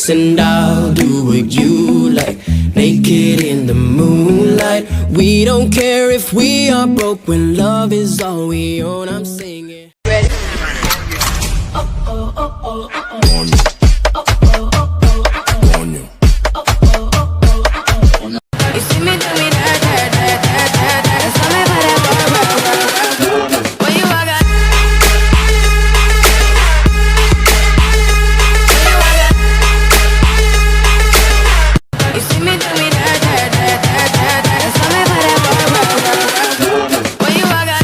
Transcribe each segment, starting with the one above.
dance and I'll do what you like. Naked in the moonlight. We don't care if we are broke when love is all we own. I'm singing. Ready? Oh, oh, oh, oh, oh, oh. You see me do me that, that, that, that, that, that. Tell me about that, where you are, got. You see me do me that, that, that, that, that, that. Tell me about that, where you are, got.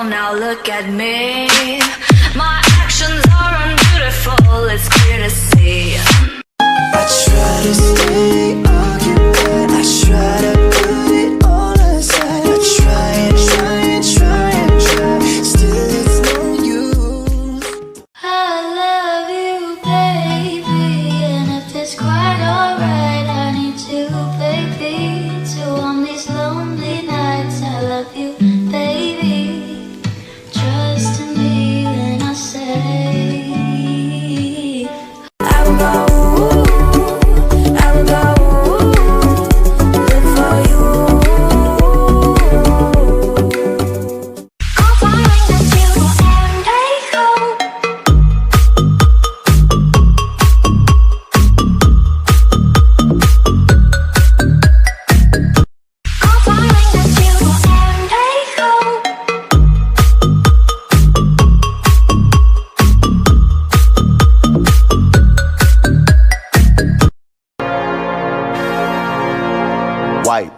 Now look at me. My actions are unbeautiful, it's clear to see. I try to stay occupied, I try to put it all aside. I try and try and try and try, still it's no use. I love you, baby, and if it's quite alright, I need you, baby, to on these lonely nights. I love you, baby. Trust in me when I say I will go, I will go, live for you. I'll find that you and take home. I'll find that you and take home. Wipe,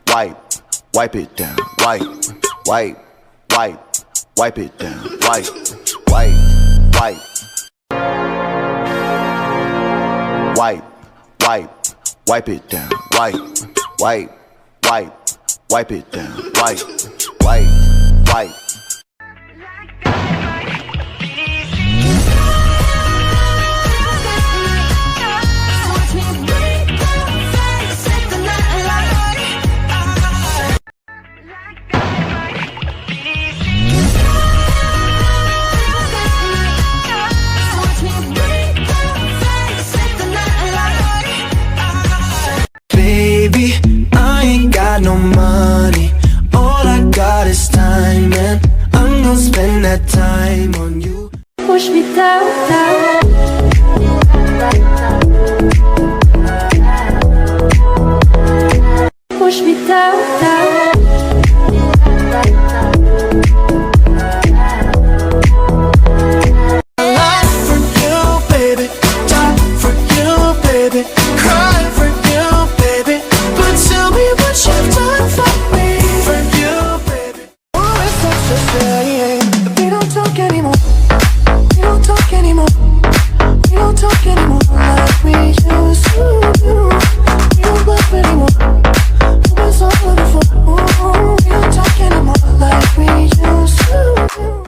wipe, wipe it down. Wipe, wipe, wipe, wipe it down. Wipe, wipe, wipe. Wipe, wipe, wipe it down. Wipe, wipe, wipe, wipe it down. Wipe, wipe, wipe.